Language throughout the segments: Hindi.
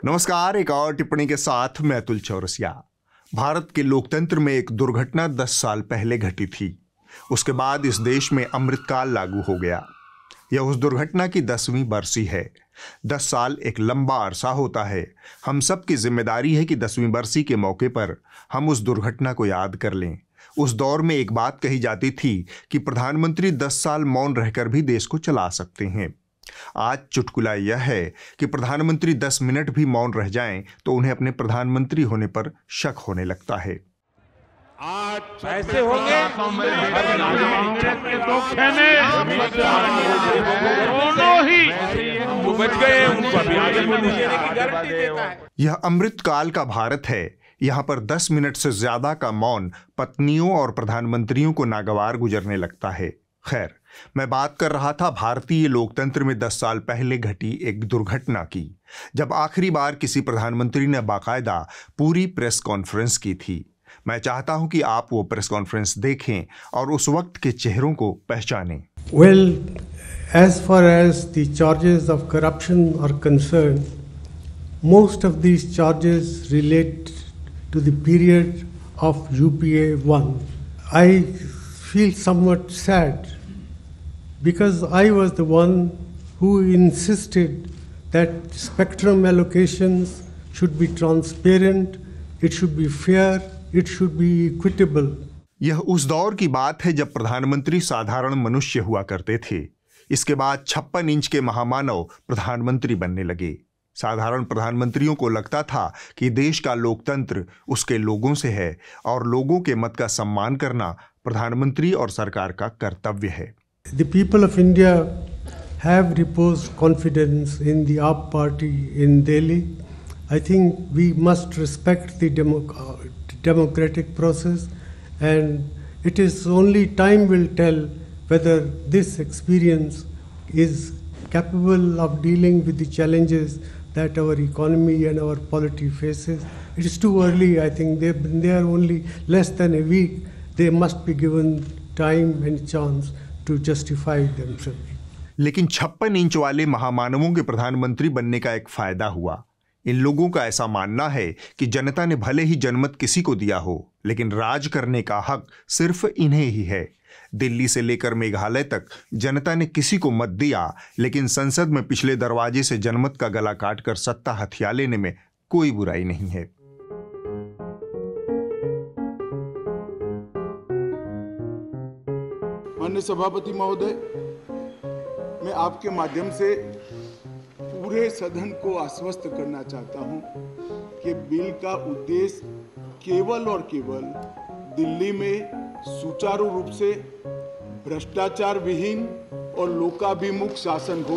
नमस्कार, एक और टिप्पणी के साथ मैं अतुल चौरसिया। भारत के लोकतंत्र में एक दुर्घटना 10 साल पहले घटी थी। उसके बाद इस देश में अमृतकाल लागू हो गया। यह उस दुर्घटना की 10वीं बरसी है। 10 साल एक लंबा अरसा होता है। हम सब की जिम्मेदारी है कि 10वीं बरसी के मौके पर हम उस दुर्घटना को याद कर लें। उस दौर में एक बात कही जाती थी कि प्रधानमंत्री 10 साल मौन रहकर भी देश को चला सकते हैं। आज चुटकुला यह है कि प्रधानमंत्री 10 मिनट भी मौन रह जाएं तो उन्हें अपने प्रधानमंत्री होने पर शक होने लगता है। आज ऐसे होंगे यह अमृतकाल का भारत है। यहाँ पर 10 मिनट से ज्यादा का मौन पत्नियों और प्रधानमंत्रियों को नागवार गुजरने लगता है। खैर, मैं बात कर रहा था भारतीय लोकतंत्र में 10 साल पहले घटी एक दुर्घटना की, जब आखिरी बार किसी प्रधानमंत्री ने बाकायदा पूरी प्रेस कॉन्फ्रेंस की थी। मैं चाहता हूं कि आप वो प्रेस कॉन्फ्रेंस देखें और उस वक्त के चेहरों को पहचानें। Well, as far as the charges of corruption are concerned, most of these charges relate to the period of UPA 1. I feel somewhat sad because I was the one who insisted that spectrum allocations should be transparent, it should be fair, it should be equitable. यह उस दौर की बात है जब प्रधानमंत्री साधारण मनुष्य हुआ करते थे। इसके बाद 56 इंच के महामानव प्रधानमंत्री बनने लगे। साधारण प्रधानमंत्रियों को लगता था कि देश का लोकतंत्र उसके लोगों से है और लोगों के मत का सम्मान करना प्रधानमंत्री और सरकार का कर्तव्य है। The people of India have reposed confidence in the AAP party in Delhi. I think we must respect the democratic process, and it is only time will tell whether this experience is capable of dealing with the challenges that our economy and our polity faces. It is too early. I think they are only less than a week. They must be given time and chance to justify themselves. लेकिन 56 इंच वाले महामानवों के प्रधानमंत्री बनने का एक फायदा हुआ। इन लोगों का ऐसा मानना है कि जनता ने भले ही जनमत किसी को दिया हो, लेकिन राज करने का हक सिर्फ इन्हें ही है। दिल्ली से लेकर मेघालय तक जनता ने किसी को मत दिया, लेकिन संसद में पिछले दरवाजे से जनमत का गला काटकर सत्ता हथिया लेने में कोई बुराई नहीं है। माननीय सभापति महोदय, मैं आपके माध्यम से पूरे सदन को आश्वस्त करना चाहता हूं कि बिल का उद्देश्य केवल और केवल दिल्ली में सुचारू रूप से भ्रष्टाचार विहीन और लोकाभिमुख शासन हो।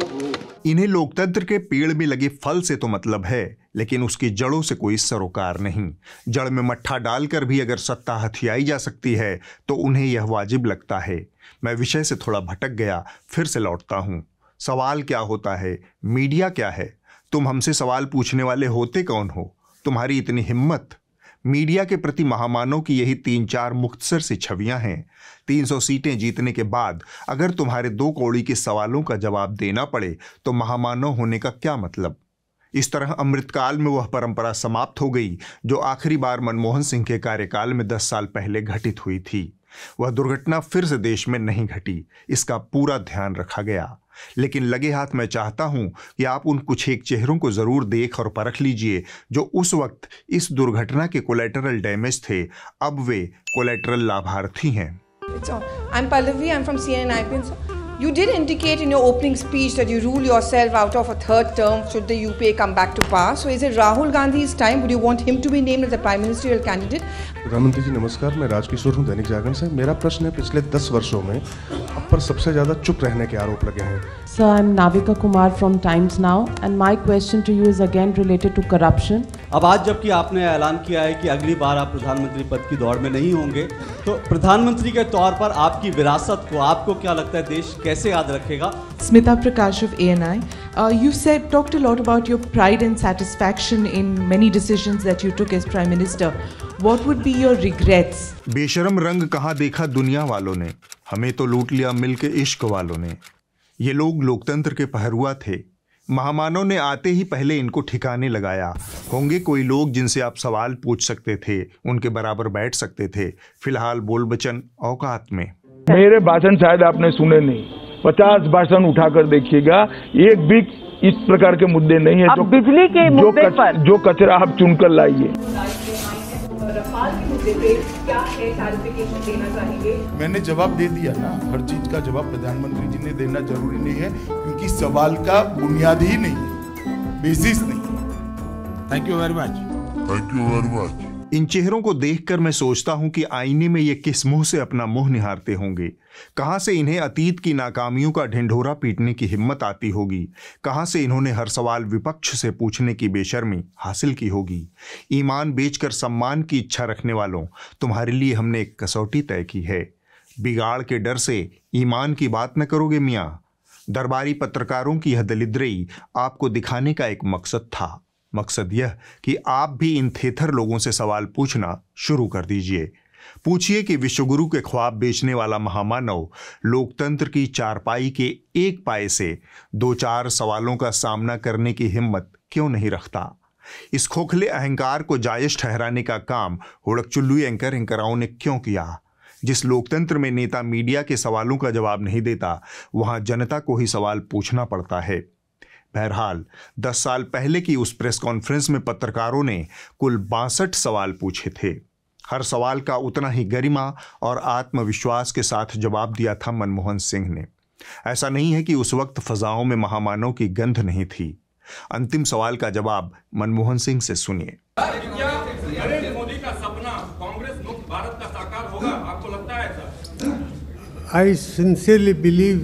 इन्हें लोकतंत्र के पेड़ में लगे फल से तो मतलब है, लेकिन उसकी जड़ों से कोई सरोकार नहीं। जड़ में मट्ठा डालकर भी अगर सत्ता हथियाई जा सकती है तो उन्हें यह वाजिब लगता है। मैं विषय से थोड़ा भटक गया, फिर से लौटता हूं। सवाल क्या होता है? मीडिया क्या है? तुम हमसे सवाल पूछने वाले होते कौन हो? तुम्हारी इतनी हिम्मत? मीडिया के प्रति महामानव की यही 3-4 मुख्तसर सी छवियां हैं। 300 सीटें जीतने के बाद अगर तुम्हारे 2 कौड़ी के सवालों का जवाब देना पड़े तो महामानव होने का क्या मतलब? इस तरह अमृतकाल में वह परंपरा समाप्त हो गई जो आखिरी बार मनमोहन सिंह के कार्यकाल में 10 साल पहले घटित हुई थी। वह दुर्घटना फिर से देश में नहीं घटी, इसका पूरा ध्यान रखा गया। लेकिन लगे हाथ मैं चाहता हूं कि आप उन कुछ एक चेहरों को जरूर देख और परख लीजिए जो उस वक्त इस दुर्घटना के कोलैटरल डैमेज थे। अब वे कोलैटरल लाभार्थी हैं। I'm Pallavi. I'm from CNN IPN. You did indicate in your opening speech that you rule yourself out of a third term should the UPA come back to power. So is it Rahul Gandhi's time? Would you want him to be named as the prime ministerial candidate? प्रधानमंत्री जी नमस्कार, मैं राजकिशोर हूँ, दैनिक जागरण से। मेरा प्रश्न है, पिछले 10 वर्षों में आप पर सबसे ज़्यादा चुप रहने के आरोप लगे हैं। Sir, I'm Navika Kumar from Times Now and my question to you is again related to corruption. अब आज जबकि आपने ऐलान किया है कि अगली बार आप प्रधानमंत्री पद की दौड़ में नहीं होंगे, तो प्रधानमंत्री के तौर पर आपकी विरासत को आपको क्या लगता है देश कैसे याद रखेगा? Smita Prakash of ANI. You talked a lot about your pride and satisfaction in many decisions that you took as Prime Minister. What would be your regrets? बेशरम रंग कहाँ देखा दुनिया वालों ने, हमें तो लूट लिया मिलके इश्क वालों ने। ये लोग लोकतंत्र के पहरुआ थे। महामानव ने आते ही पहले इनको ठिकाने लगाया। होंगे कोई लोग जिनसे आप सवाल पूछ सकते थे, उनके बराबर बैठ सकते थे। फिलहाल बोल बचन औकात में। मेरे भाषण शायद आपने सुने नहीं, 50 भाषण उठाकर देखिएगा, एक भी इस प्रकार के मुद्दे नहीं है। बिजली के मुद्दे पर जो कचरा आप चुनकर लाइए। रफाल के मुद्दे पे क्या है, क्लैरिफिकेशन देना चाहेंगे? मैंने जवाब दे दिया ना, हर चीज का जवाब प्रधानमंत्री जी ने देना जरूरी नहीं है, क्योंकि सवाल का बुनियाद ही नहीं है, बेसिस नहीं है। Thank you very much. Thank you very much. इन चेहरों को देखकर मैं सोचता हूं कि आईने में ये किस मुंह से अपना मुंह निहारते होंगे। कहां से इन्हें अतीत की नाकामियों का ढिंढोरा पीटने की हिम्मत आती होगी। कहां से इन्होंने हर सवाल विपक्ष से पूछने की बेशर्मी हासिल की होगी। ईमान बेचकर सम्मान की इच्छा रखने वालों, तुम्हारे लिए हमने एक कसौटी तय की है। बिगाड़ के डर से ईमान की बात न करोगे मियाँ। दरबारी पत्रकारों की यह दलिद्रई आपको दिखाने का एक मकसद था। मकसद यह कि आप भी इन थेथर लोगों से सवाल पूछना शुरू कर दीजिए। पूछिए कि विश्वगुरु के ख्वाब बेचने वाला महामानव लोकतंत्र की चारपाई के एक पाए से 2-4 सवालों का सामना करने की हिम्मत क्यों नहीं रखता। इस खोखले अहंकार को जायज ठहराने का काम हुड़कचुल्लू एंकराओं ने क्यों किया। जिस लोकतंत्र में नेता मीडिया के सवालों का जवाब नहीं देता, वहां जनता को ही सवाल पूछना पड़ता है। बहरहाल 10 साल पहले की उस प्रेस कॉन्फ्रेंस में पत्रकारों ने कुल 62 सवाल पूछे थे। हर सवाल का उतना ही गरिमा और आत्मविश्वास के साथ जवाब दिया था मनमोहन सिंह ने। ऐसा नहीं है कि उस वक्त फजाओं में महामानव की गंध नहीं थी। अंतिम सवाल का जवाब मनमोहन सिंह से सुनिए। नरेंद्र मोदी का सपना कांग्रेस मुक्त भारत का साकार होगा, आपको लगता है ऐसा? I sincerely believe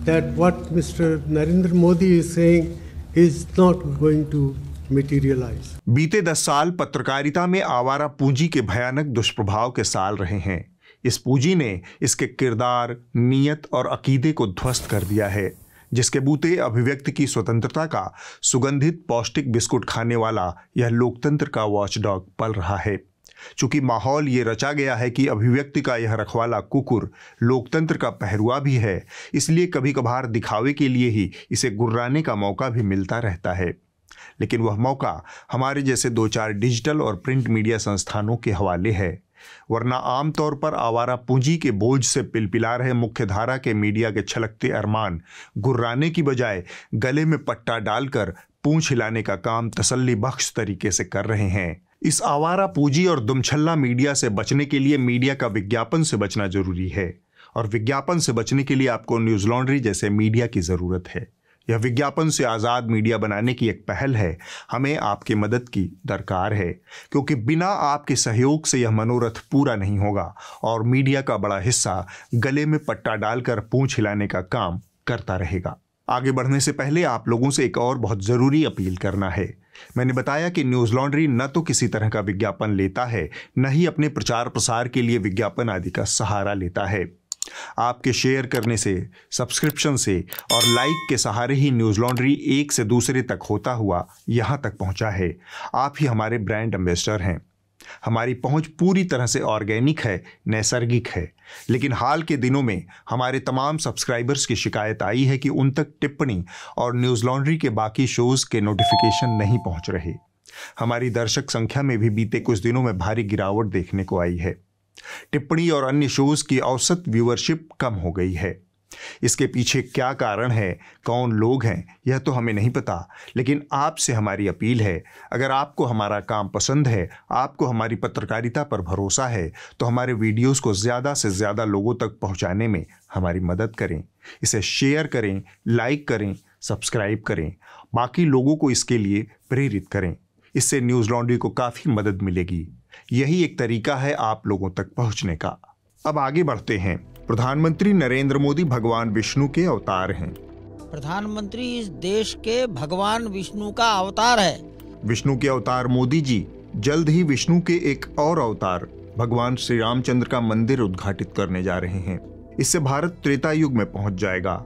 that what Mr. Narendra Modi is saying is not going to materialize. बीते 10 साल पत्रकारिता में आवारा पूंजी के भयानक दुष्प्रभाव के साल रहे हैं। इस पूंजी ने इसके किरदार, नीयत और अकीदे को ध्वस्त कर दिया है। जिसके बूते अभिव्यक्ति की स्वतंत्रता का सुगंधित पौष्टिक बिस्कुट खाने वाला यह लोकतंत्र का वॉचडॉग पल रहा है। चूंकि माहौल ये रचा गया है कि अभिव्यक्ति का यह रखवाला कुकुर लोकतंत्र का पहरुआ भी है, इसलिए कभी कभार दिखावे के लिए ही इसे गुर्राने का मौका भी मिलता रहता है। लेकिन वह मौका हमारे जैसे 2-4 डिजिटल और प्रिंट मीडिया संस्थानों के हवाले है। वरना आमतौर पर आवारा पूंजी के बोझ से पिलपिला रहे मुख्यधारा के मीडिया के छलकते अरमान गुर्राने की बजाय गले में पट्टा डालकर पूंछ हिलाने का काम तसल्ली बख्श तरीके से कर रहे हैं। इस आवारा पूंजी और दुमछल्ला मीडिया से बचने के लिए मीडिया का विज्ञापन से बचना जरूरी है, और विज्ञापन से बचने के लिए आपको न्यूज लॉन्ड्री जैसे मीडिया की जरूरत है। यह विज्ञापन से आज़ाद मीडिया बनाने की एक पहल है। हमें आपकी मदद की दरकार है, क्योंकि बिना आपके सहयोग से यह मनोरथ पूरा नहीं होगा और मीडिया का बड़ा हिस्सा गले में पट्टा डालकर पूंछ हिलाने का काम करता रहेगा। आगे बढ़ने से पहले आप लोगों से एक और बहुत ज़रूरी अपील करना है। मैंने बताया कि न्यूज़ लॉन्ड्री न तो किसी तरह का विज्ञापन लेता है, न ही अपने प्रचार प्रसार के लिए विज्ञापन आदि का सहारा लेता है। आपके शेयर करने से, सब्सक्रिप्शन से और लाइक के सहारे ही न्यूज़ लॉन्ड्री एक से दूसरे तक होता हुआ यहाँ तक पहुँचा है। आप ही हमारे ब्रांड एम्बेसडर हैं। हमारी पहुंच पूरी तरह से ऑर्गेनिक है, नैसर्गिक है। लेकिन हाल के दिनों में हमारे तमाम सब्सक्राइबर्स की शिकायत आई है कि उन तक टिप्पणी और न्यूज़ लॉन्ड्री के बाकी शोज़ के नोटिफिकेशन नहीं पहुंच रहे। हमारी दर्शक संख्या में भी बीते कुछ दिनों में भारी गिरावट देखने को आई है। टिप्पणी और अन्य शोज़ की औसत व्यूअरशिप कम हो गई है। इसके पीछे क्या कारण है, कौन लोग हैं, यह तो हमें नहीं पता। लेकिन आपसे हमारी अपील है, अगर आपको हमारा काम पसंद है, आपको हमारी पत्रकारिता पर भरोसा है, तो हमारे वीडियोस को ज़्यादा से ज़्यादा लोगों तक पहुंचाने में हमारी मदद करें। इसे शेयर करें, लाइक करें, सब्सक्राइब करें, बाकी लोगों को इसके लिए प्रेरित करें। इससे न्यूज़ लॉन्ड्री को काफ़ी मदद मिलेगी। यही एक तरीका है आप लोगों तक पहुँचने का। अब आगे बढ़ते हैं। प्रधानमंत्री नरेंद्र मोदी भगवान विष्णु के अवतार हैं। प्रधानमंत्री इस देश के भगवान विष्णु का अवतार है। विष्णु के अवतार मोदी जी जल्द ही विष्णु के एक और अवतार भगवान श्री रामचंद्र का मंदिर उद्घाटित करने जा रहे हैं। इससे भारत त्रेता युग में पहुंच जाएगा।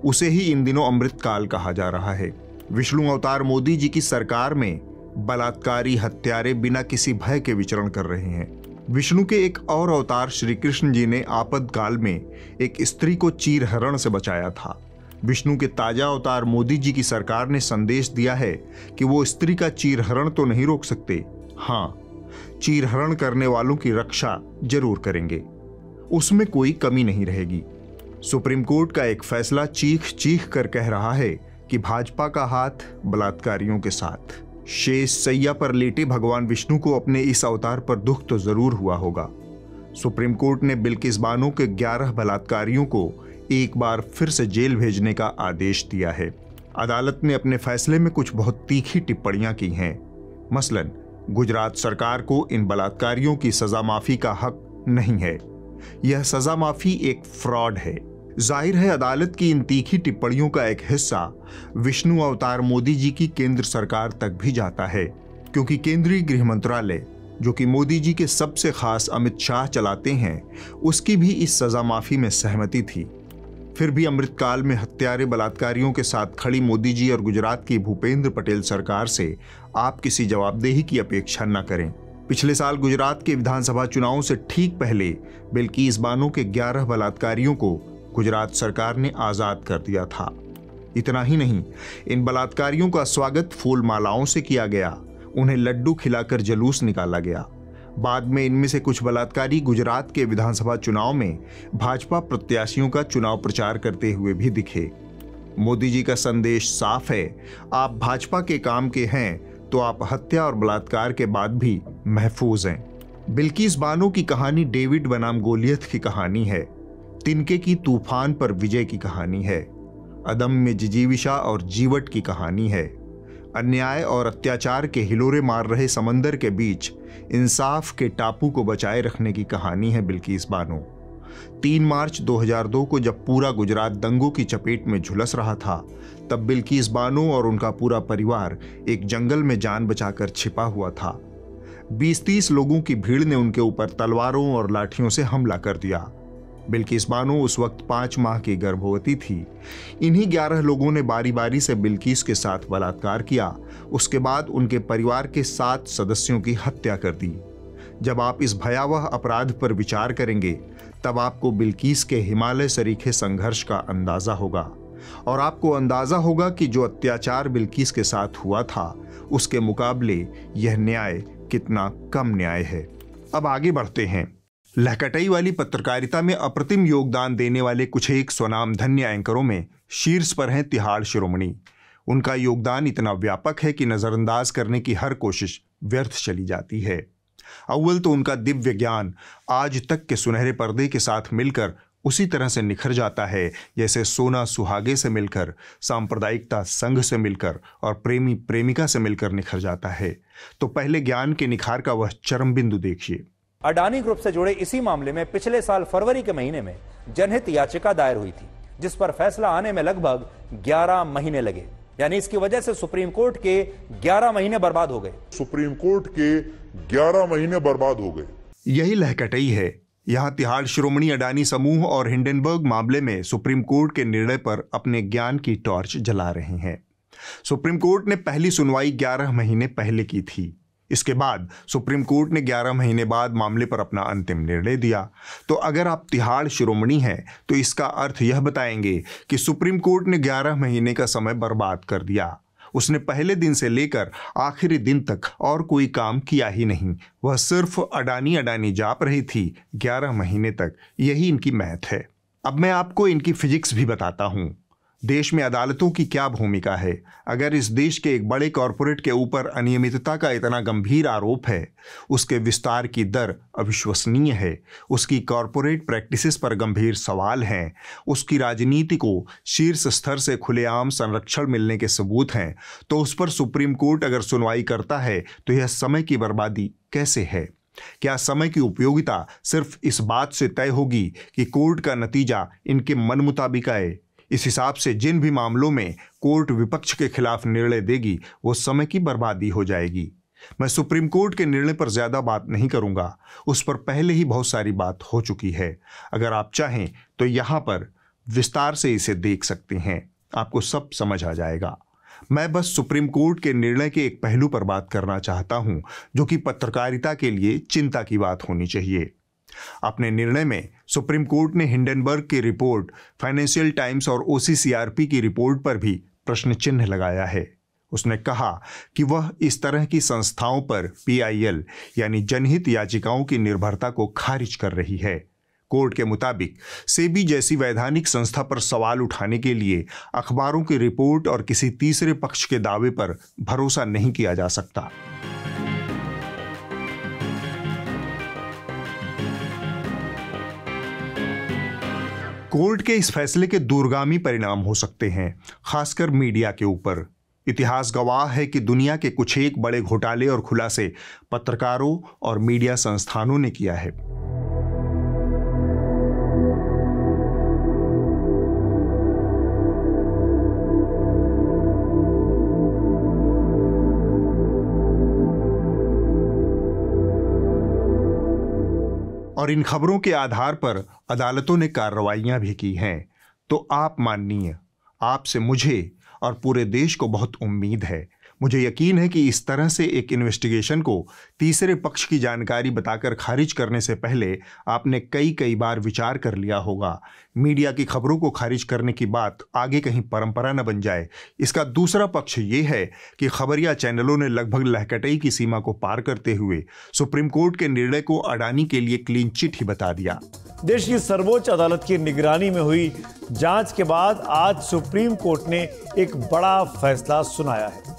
उसे ही इन दिनों अमृतकाल कहा जा रहा है। विष्णु अवतार मोदी जी की सरकार में बलात्कारी हत्यारे बिना किसी भय के विचरण कर रहे हैं। विष्णु के एक और अवतार श्री कृष्ण जी ने आपातकाल में एक स्त्री को चीरहरण से बचाया था। विष्णु के ताजा अवतार मोदी जी की सरकार ने संदेश दिया है कि वो स्त्री का चीरहरण तो नहीं रोक सकते, हाँ, चीरहरण करने वालों की रक्षा जरूर करेंगे, उसमें कोई कमी नहीं रहेगी। सुप्रीम कोर्ट का एक फैसला चीख चीख कर कह रहा है कि भाजपा का हाथ बलात्कारियों के साथ। शेष सैया पर लेटे भगवान विष्णु को अपने इस अवतार पर दुख तो जरूर हुआ होगा। सुप्रीम कोर्ट ने बिल्किस बानो के 11 बलात्कारियों को एक बार फिर से जेल भेजने का आदेश दिया है। अदालत ने अपने फैसले में कुछ बहुत तीखी टिप्पणियां की हैं। मसलन गुजरात सरकार को इन बलात्कारियों की सजा माफी का हक नहीं है। यह सजा माफी एक फ्रॉड है। जाहिर है अदालत की इन तीखी टिप्पणियों का एक हिस्सा विष्णु अवतार मोदी जी की केंद्र सरकार तक भी जाता है, क्योंकि केंद्रीय गृह मंत्रालय, जो कि मोदी जी के सबसे खास अमित शाह चलाते हैं, उसकी भी इस सजा माफी में सहमति थी। फिर भी अमृतकाल में हत्यारे बलात्कारियों के साथ खड़ी मोदी जी और गुजरात की भूपेंद्र पटेल सरकार से आप किसी जवाबदेही की अपेक्षा न करें। पिछले साल गुजरात के विधानसभा चुनावों से ठीक पहले बिल्किस बानो के 11 बलात्कारियों को गुजरात सरकार ने आजाद कर दिया था। इतना ही नहीं, इन बलात्कारियों का स्वागत फूल मालाओं से किया गया, उन्हें लड्डू खिलाकर जुलूस निकाला गया। बाद में इनमें से कुछ बलात्कारी गुजरात के विधानसभा चुनाव में भाजपा प्रत्याशियों का चुनाव प्रचार करते हुए भी दिखे। मोदी जी का संदेश साफ है, आप भाजपा के काम के हैं तो आप हत्या और बलात्कार के बाद भी महफूज हैं। बिल्किस बानो की कहानी डेविड बनाम गोलियत की कहानी है, तिनके की तूफान पर विजय की कहानी है, अदम्य जिजीविषा और जीवट की कहानी है, अन्याय और अत्याचार के हिलोरे मार रहे समंदर के बीच इंसाफ के टापू को बचाए रखने की कहानी है बिल्किस बानो। 3 मार्च 2002 को जब पूरा गुजरात दंगों की चपेट में झुलस रहा था, तब बिल्किस बानो और उनका पूरा परिवार एक जंगल में जान बचाकर छिपा हुआ था। 20-30 लोगों की भीड़ ने उनके ऊपर तलवारों और लाठियों से हमला कर दिया। बिल्किस बानो उस वक्त 5 माह की गर्भवती थी। इन्हीं 11 लोगों ने बारी बारी से बिल्किस के साथ बलात्कार किया। उसके बाद उनके परिवार के 7 सदस्यों की हत्या कर दी। जब आप इस भयावह अपराध पर विचार करेंगे, तब आपको बिल्किस के हिमालय सरीखे संघर्ष का अंदाजा होगा, और आपको अंदाजा होगा कि जो अत्याचार बिल्किस के साथ हुआ था, उसके मुकाबले यह न्याय कितना कम न्याय है। अब आगे बढ़ते हैं। लहकटई वाली पत्रकारिता में अप्रतिम योगदान देने वाले कुछ एक स्वनामधन्य एंकरों में शीर्ष पर हैं तिहाड़ शिरोमणि। उनका योगदान इतना व्यापक है कि नजरअंदाज करने की हर कोशिश व्यर्थ चली जाती है। अव्वल तो उनका दिव्य ज्ञान आज तक के सुनहरे पर्दे के साथ मिलकर उसी तरह से निखर जाता है जैसे सोना सुहागे से मिलकर, सांप्रदायिकता संघ से मिलकर और प्रेमी प्रेमिका से मिलकर निखर जाता है। तो पहले ज्ञान के निखार का वह चरम बिंदु देखिए। अडानी ग्रुप से जुड़े इसी मामले में पिछले साल फरवरी के महीने में जनहित याचिका दायर हुई थी, जिस पर फैसला आने में लगभग 11 महीने लगे। यानी इसकी वजह से सुप्रीम कोर्ट के 11 महीने बर्बाद हो गए। सुप्रीम कोर्ट के 11 महीने बर्बाद हो गए। यही लहकटई है। यहां तिहाड़ शिरोमणि अडानी समूह और हिंडनबर्ग मामले में सुप्रीम कोर्ट के निर्णय पर अपने ज्ञान की टॉर्च जला रहे हैं। सुप्रीम कोर्ट ने पहली सुनवाई 11 महीने पहले की थी। इसके बाद सुप्रीम कोर्ट ने 11 महीने बाद मामले पर अपना अंतिम निर्णय दिया। तो अगर आप तिहाड़ शिरोमणि हैं तो इसका अर्थ यह बताएंगे कि सुप्रीम कोर्ट ने 11 महीने का समय बर्बाद कर दिया। उसने पहले दिन से लेकर आखिरी दिन तक और कोई काम किया ही नहीं। वह सिर्फ अडानी जाप रही थी 11 महीने तक। यही इनकी मैथ है। अब मैं आपको इनकी फिजिक्स भी बताता हूं। देश में अदालतों की क्या भूमिका है। अगर इस देश के एक बड़े कॉरपोरेट के ऊपर अनियमितता का इतना गंभीर आरोप है, उसके विस्तार की दर अविश्वसनीय है, उसकी कॉरपोरेट प्रैक्टिसेस पर गंभीर सवाल हैं, उसकी राजनीति को शीर्ष स्तर से खुलेआम संरक्षण मिलने के सबूत हैं, तो उस पर सुप्रीम कोर्ट अगर सुनवाई करता है तो यह समय की बर्बादी कैसे है? क्या समय की उपयोगिता सिर्फ इस बात से तय होगी कि कोर्ट का नतीजा इनके मन मुताबिक आए? इस हिसाब से जिन भी मामलों में कोर्ट विपक्ष के खिलाफ निर्णय देगी, वो समय की बर्बादी हो जाएगी। मैं सुप्रीम कोर्ट के निर्णय पर ज्यादा बात नहीं करूंगा, उस पर पहले ही बहुत सारी बात हो चुकी है। अगर आप चाहें तो यहां पर विस्तार से इसे देख सकते हैं, आपको सब समझ आ जाएगा। मैं बस सुप्रीम कोर्ट के निर्णय के एक पहलू पर बात करना चाहता हूं, जो कि पत्रकारिता के लिए चिंता की बात होनी चाहिए। अपने निर्णय में सुप्रीम कोर्ट ने हिंडनबर्ग की रिपोर्ट, फाइनेंशियल टाइम्स और OCCRP की रिपोर्ट पर भी प्रश्न चिन्ह लगाया है। उसने कहा कि वह इस तरह की संस्थाओं पर PIL यानी जनहित याचिकाओं की निर्भरता को खारिज कर रही है। कोर्ट के मुताबिक सेबी जैसी वैधानिक संस्था पर सवाल उठाने के लिए अखबारों की रिपोर्ट और किसी तीसरे पक्ष के दावे पर भरोसा नहीं किया जा सकता। कोर्ट के इस फैसले के दूरगामी परिणाम हो सकते हैं, खासकर मीडिया के ऊपर। इतिहास गवाह है कि दुनिया के कुछ एक बड़े घोटाले और खुलासे पत्रकारों और मीडिया संस्थानों ने किया है। और इन खबरों के आधार पर अदालतों ने कार्रवाइयां भी की हैं। तो आप माननीय, आपसे मुझे और पूरे देश को बहुत उम्मीद है। मुझे यकीन है कि इस तरह से एक इन्वेस्टिगेशन को तीसरे पक्ष की जानकारी बताकर खारिज करने से पहले आपने कई बार विचार कर लिया होगा। मीडिया की खबरों को खारिज करने की बात आगे कहीं परंपरा न बन जाए। इसका दूसरा पक्ष ये है कि खबरिया चैनलों ने लगभग लहकटई की सीमा को पार करते हुए सुप्रीम कोर्ट के निर्णय को अडानी के लिए क्लीन चिट ही बता दिया। देश की सर्वोच्च अदालत की निगरानी में हुई जांच के बाद आज सुप्रीम कोर्ट ने एक बड़ा फैसला सुनाया है।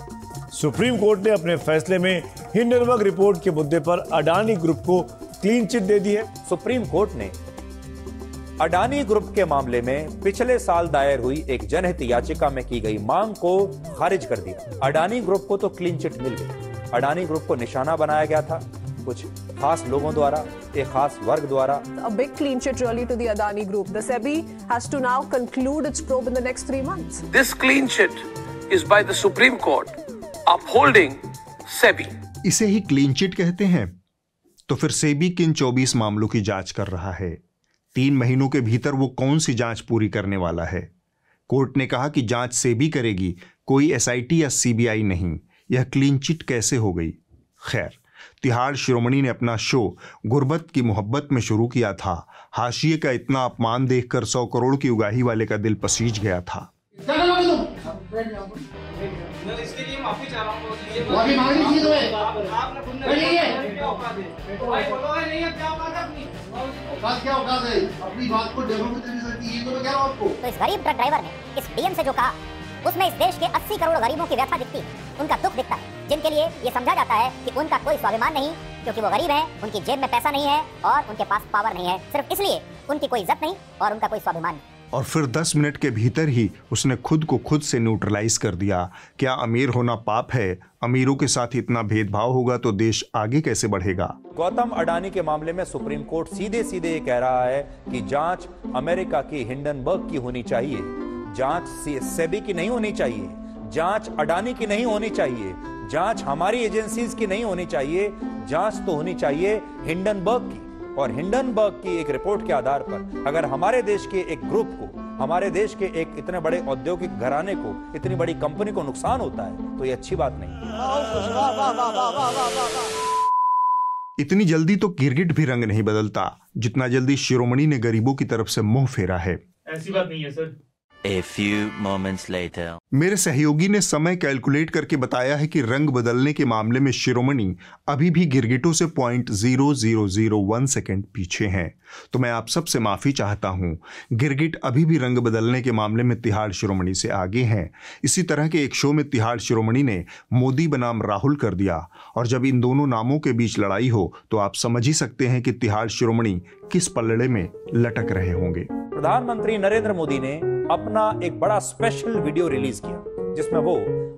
सुप्रीम कोर्ट ने अपने फैसले में हिंडनबर्ग रिपोर्ट के मुद्दे पर अडानी ग्रुप को क्लीन चिट दे दी है। सुप्रीम कोर्ट ने अडानी ग्रुप के मामले में पिछले साल दायर हुई एक जनहित याचिका में की गई मांग को खारिज कर दिया। अडानी ग्रुप को तो क्लीन चिट मिल गई। अडानी ग्रुप को निशाना बनाया गया था कुछ खास लोगों द्वारा, एक खास वर्ग द्वारा। A big clean chit really to the Adani group. The SEBI has to now conclude its probe in the next 3 months. This clean chit is by the Supreme Court upholding SEBI. इसे ही क्लीन चिट कहते हैं। तो फिर सेबी किन 24 मामलों की जांच कर रहा है? 3 महीनों के भीतर वो कौन सी जांच पूरी करने वाला है? कोर्ट ने कहा कि जांच सेबी करेगी, कोई SIT या CBI नहीं। यह क्लीन चिट कैसे हो गई? खैर, तिहाड़ शिरोमणि ने अपना शो गुर्बत की मोहब्बत में शुरू किया था। हाशिए का इतना अपमान देखकर 100 करोड़ की उगाही वाले का दिल पसीज गया था। इसके लिए माफी चाह रहा हूं। माफी मांगनी थी तुम्हें। आपने खुद नहीं क्या औकात है अपनी? औकात क्या औकात है? अपनी बात को डेमो में चली सकती है, तो मैं कह रहा हूं आपको। तो इस गरीब ट्रक ड्राइवर ने इस DM से जो कहा, उसमें इस देश के 80 करोड़ गरीबों की व्यथा दिखती, उनका दुख दिखता है, जिनके लिए ये समझा जाता है कि उनका कोई स्वाभिमान नहीं, क्योंकि वो गरीब हैं, उनकी जेब में पैसा नहीं है और उनके पास पावर नहीं है। सिर्फ इसलिए उनकी कोई इज्जत नहीं और उनका कोई स्वाभिमान नहीं। और फिर 10 मिनट के भीतर ही उसने खुद को खुद से न्यूट्रलाइज कर दिया। क्या अमीर होना पाप है? अमीरों के साथ इतना भेदभाव होगा तो देश आगे कैसे बढ़ेगा? गौतम अडानी के मामले में सुप्रीम कोर्ट सीधे ये कह रहा है कि जांच अमेरिका की हिंडनबर्ग की होनी चाहिए, जांच सेबी की नहीं होनी चाहिए, जांच अडानी की नहीं होनी चाहिए, जांच हमारी एजेंसीज की नहीं होनी चाहिए, जांच तो होनी चाहिए हिंडनबर्ग की। और हिंडनबर्ग की एक रिपोर्ट के आधार पर अगर हमारे देश के एक ग्रुप को, हमारे देश के एक इतने बड़े औद्योगिक घराने को, इतनी बड़ी कंपनी को नुकसान होता है तो ये अच्छी बात नहीं। इतनी जल्दी तो गिरगिट भी रंग नहीं बदलता जितना जल्दी शिरोमणि ने गरीबों की तरफ से मुंह फेरा है। ऐसी बात नहीं है sir. A few moments later. मेरे सहयोगी ने समय कैलकुलेट करके बताया है कि रंग बदलने के मामले में शिरोमणि अभी भी गिरगिटों से 0.0001 सेकंड पीछे हैं। तो मैं आप सबसे माफी चाहता हूं, गिरगिट अभी भी रंग बदलने के मामले में तिहाड़ शिरोमणि से आगे हैं। इसी तरह के एक शो में तिहाड़ शिरोमणि ने मोदी बनाम राहुल कर दिया, और जब इन दोनों नामों के बीच लड़ाई हो तो आप समझ ही सकते हैं कि तिहाड़ शिरोमणि किस पल्लड़े में लटक रहे होंगे। प्रधानमंत्री नरेंद्र मोदी ने अपना एक बड़ा स्पेशल वीडियो रिलीज किया जिसमें वो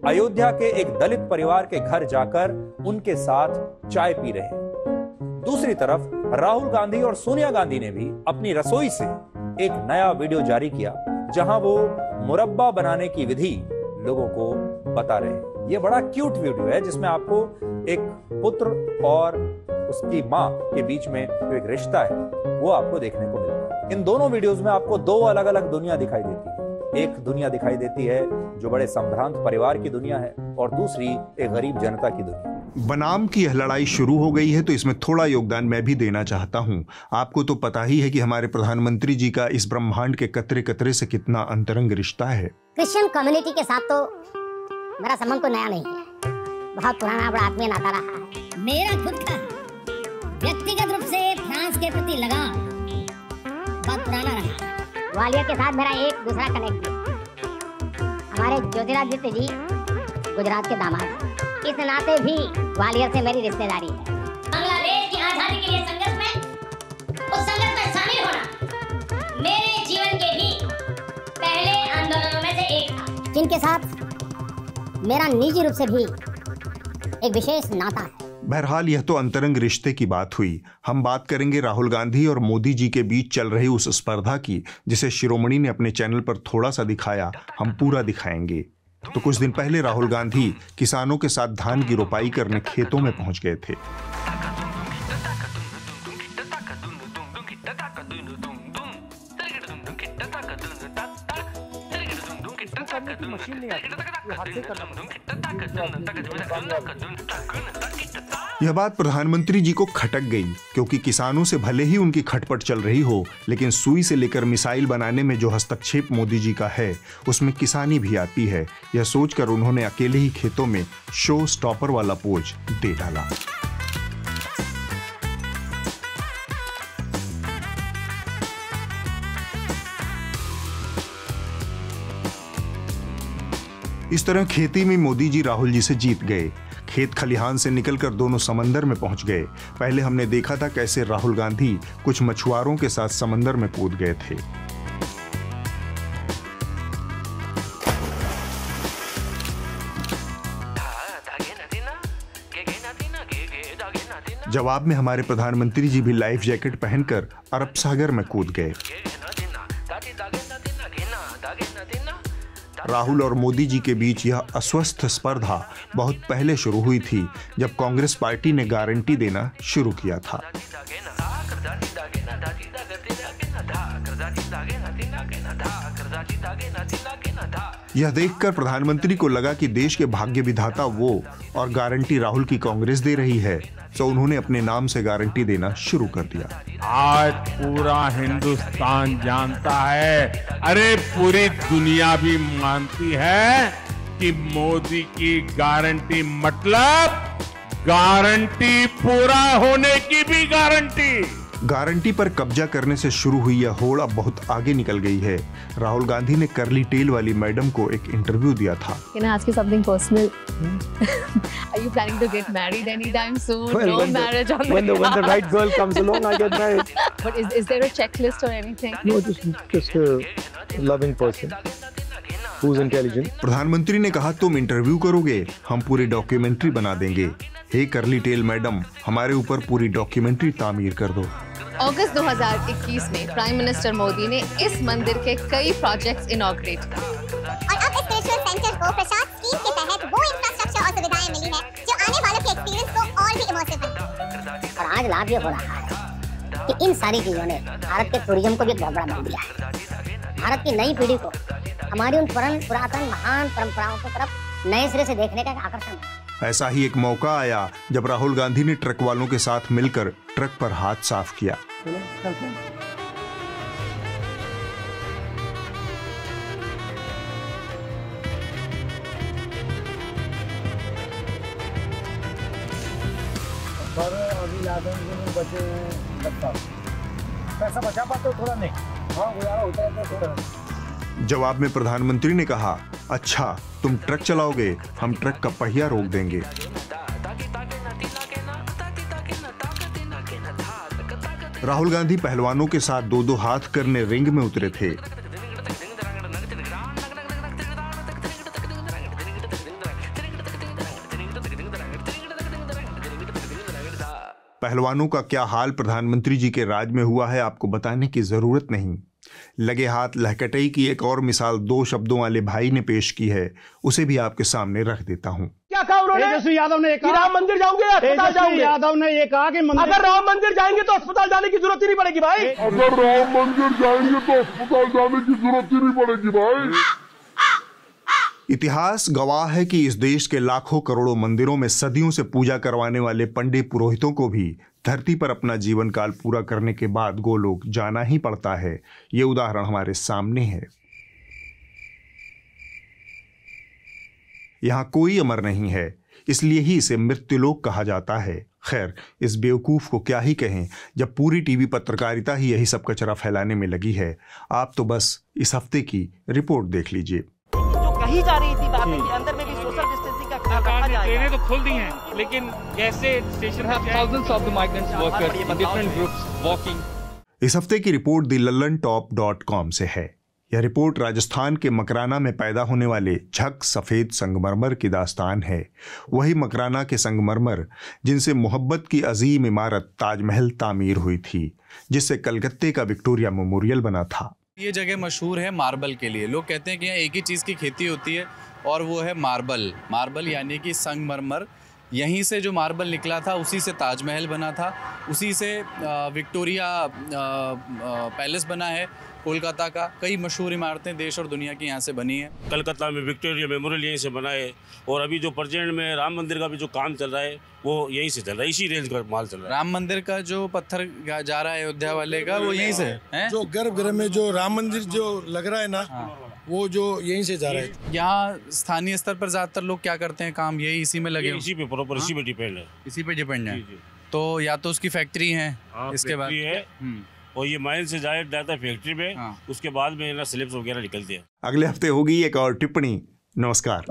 अयोध्या के एक दलित परिवार के घर जाकर उनके साथ चाय पी रहे हैं। दूसरी तरफ राहुल गांधी और सोनिया गांधी ने भी अपनी रसोई से एक नया वीडियो जारी किया जहां वो मुरब्बा बनाने की विधि लोगों को बता रहे हैं। ये बड़ा क्यूट वीडियो है जिसमें आपको एक पुत्र और उसकी मां के बीच में जो एक रिश्ता है वो आपको देखने को मिलता है। इन दोनों वीडियोस में आपको 2 अलग अलग दुनिया दिखाई देती है। एक दुनिया दिखाई देती है जो बड़े संभ्रांत परिवार की दुनिया है और दूसरी एक गरीब जनता की दुनिया। बनाम की यह लड़ाई शुरू हो गई है तो इसमें थोड़ा योगदान मैं भी देना चाहता हूं। आपको तो पता ही है कि हमारे प्रधानमंत्री जी का इस ब्रह्मांड के कतरे कतरे से कितना अंतरंग रिश्ता है। क्रिश्चियन कम्युनिटी के साथ तो मेरा संबंध कोई नया नहीं है, बहुत पुराना बड़ा आत्मीय नाता रहा है। मेरा खुद का व्यक्तिगत रूप से फ्रांस के प्रति लगाव बहुत पुराना रहा। ग्वालियर के साथ मेरा एक दूसरा कनेक्ट है। हमारे ज्योतिरादित्य जी गुजरात के दामाद हैं, इस नाते भी ग्वालियर से मेरी रिश्तेदारी है। बांग्लादेश की आजादी के लिए संघर्ष में उस संघर्ष में शामिल होना मेरे जीवन के भी पहले आंदोलनों में से एक था, जिनके साथ मेरा निजी रूप से भी एक विशेष नाता है। बहरहाल यह तो अंतरंग रिश्ते की बात हुई। हम बात करेंगे राहुल गांधी और मोदी जी के बीच चल रही उस स्पर्धा की जिसे शिरोमणि ने अपने चैनल पर थोड़ा सा दिखाया। हम पूरा दिखाएंगे। तो कुछ दिन पहले राहुल गांधी किसानों के साथ धान की रोपाई करने खेतों में पहुंच गए थे। यह बात प्रधानमंत्री जी को खटक गई क्योंकि किसानों से भले ही उनकी खटपट चल रही हो, लेकिन सुई से लेकर मिसाइल बनाने में जो हस्तक्षेप मोदी जी का है उसमें किसानी भी आती है। यह सोचकर उन्होंने अकेले ही खेतों में शो स्टॉपर वाला पोज दे डाला। इस तरह खेती में मोदी जी राहुल जी से जीत गए। खेत खलिहान से निकलकर दोनों समंदर में पहुंच गए। पहले हमने देखा था कैसे राहुल गांधी कुछ मछुआरों के साथ समंदर में कूद गए थे। जवाब में हमारे प्रधानमंत्री जी भी लाइफ जैकेट पहनकर अरब सागर में कूद गए। राहुल और मोदी जी के बीच यह अस्वस्थ स्पर्धा बहुत पहले शुरू हुई थी, जब कांग्रेस पार्टी ने गारंटी देना शुरू किया था। यह देखकर प्रधानमंत्री को लगा कि देश के भाग्य विधाता वो और गारंटी राहुल की कांग्रेस दे रही है, तो उन्होंने अपने नाम से गारंटी देना शुरू कर दिया। आज पूरा हिंदुस्तान जानता है, अरे पूरी दुनिया भी मानती है कि मोदी की गारंटी मतलब गारंटी पूरा होने की भी गारंटी। गारंटी पर कब्जा करने से शुरू हुई यह होड़ अब बहुत आगे निकल गई है। राहुल गांधी ने कर्ली टेल वाली मैडम को एक इंटरव्यू दिया था। Can I ask you something personal? Are you planning to get married anytime soon? Well, no marriage on when the right girl comes along, I get married. But is there a checklist or anything? No, just a loving person who's intelligent. प्रधानमंत्री ने कहा, तुम इंटरव्यू करोगे, हम पूरी डॉक्यूमेंट्री बना देंगे। हे कर्ली टेल मैडम, हमारे ऊपर पूरी डॉक्यूमेंट्री तामीर कर दो। अगस्त 2021 में प्राइम मिनिस्टर मोदी ने इस मंदिर के कई प्रोजेक्ट्स इनॉग्रेट किए और अब इस स्पिरिचुअल सेंटर को प्रसाद स्कीम के तहत वो इंफ्रास्ट्रक्चर और सुविधाएं मिली है जो आने वालों के एक्सपीरियंस को और भी इमर्सिव बनाएंगे। और आज लाभ ये हो रहा है कि इन सारी चीजों ने भारत के टूरिज्म को भी बहुत बड़ा बना दिया है। भारत की नई पीढ़ी को हमारी उन पुरातन महान परंपराओं की तरफ नए सिरे से देखने का आकर्षण है। ऐसा ही एक मौका आया जब राहुल गांधी ने ट्रक वालों के साथ मिलकर ट्रक पर हाथ साफ किया। पर अभी लादन में बचे लगता पैसा बचा पाते हो थोड़ा नहीं, हाँ गुजारा होता है थोड़ा। जवाब में प्रधानमंत्री ने कहा, अच्छा तुम ट्रक चलाओगे, हम ट्रक का पहिया रोक देंगे। राहुल गांधी पहलवानों के साथ दो दो हाथ करने रिंग में उतरे थे। पहलवानों का क्या हाल प्रधानमंत्री जी के राज में हुआ है आपको बताने की जरूरत नहीं। लगे हाथ लहकटई की एक और मिसाल 2 शब्दों वाले भाई ने पेश की है, उसे भी आपके सामने रख देता हूं। क्या कहा उन्होंने? तेजस्वी यादव ने कहा राम मंदिर जाओगे या अस्पताल जाओगे? यादव ने ये कहा कि अगर राम मंदिर जाएंगे तो अस्पताल जाने की जरूरत ही नहीं पड़ेगी भाई। अगर राम मंदिर जाएंगे तो अस्पताल जाने की जरूरत ही नहीं पड़ेगी भाई। इतिहास गवाह है कि इस देश के लाखों करोड़ों मंदिरों में सदियों से पूजा करवाने वाले पंडित पुरोहितों को भी धरती पर अपना जीवन काल पूरा करने के बाद गोलोक जाना ही पड़ता है। ये उदाहरण हमारे सामने है। यहां कोई अमर नहीं है, इसलिए ही इसे मृत्युलोक कहा जाता है। खैर, इस बेवकूफ को क्या ही कहें जब पूरी टीवी पत्रकारिता ही यही सब कचरा फैलाने में लगी है। आप तो बस इस हफ्ते की रिपोर्ट देख लीजिए। कही जा रही थी बातें कि अंदर में भी सोशल डिस्टेंसिंग का रखा जाएगा। ट्रेनें तो खुल दी हैं, लेकिन कैसे station thousands of the migrants workers in different groups walking। इस हफ्ते की रिपोर्ट thelalantop.com से है। यह रिपोर्ट राजस्थान के मकराना में पैदा होने वाले झक सफेद संगमरमर की दास्तान है। वही मकराना के संगमरमर जिनसे मोहब्बत की अजीम इमारत ताजमहल तामीर हुई थी, जिससे कलकत्ते का विक्टोरिया मेमोरियल बना था। ये जगह मशहूर है मार्बल के लिए। लोग कहते हैं कि यहाँ एक ही चीज़ की खेती होती है और वो है मार्बल। मार्बल यानी कि संगमरमर। यहीं से जो मार्बल निकला था उसी से ताजमहल बना था, उसी से विक्टोरिया पैलेस बना है कोलकाता का। कई मशहूर इमारतें देश और दुनिया की यहाँ से बनी है। कलकत्ता में विक्टोरिया मेमोरियल यहीं से बना है और अभी जो प्रेजेंट में राम मंदिर का भी जो काम चल रहा है वो यहीं से चल रहा है, इसी रेंज का माल चल रहा है। राम मंदिर का जो पत्थर जा रहा है अयोध्या वाले का, वो यहीं से है। जो गर्भगृह में जो राम मंदिर जो लग रहा है ना, वो जो यहीं से जा रहा है। यहाँ स्थानीय स्तर पर ज्यादातर लोग क्या करते हैं काम, यही इसी में लगे, इसी पे प्रॉपर इसी पे डिपेंड है, इसी पे डिपेंड है। तो या तो उसकी फैक्ट्री है, इसके बाद है और ये माइन से डायरेक्ट जाता है फैक्ट्री में, उसके बाद में ना स्लिप्स वगैरह निकलती है। अगले हफ्ते होगी एक और टिप्पणी। नमस्कार।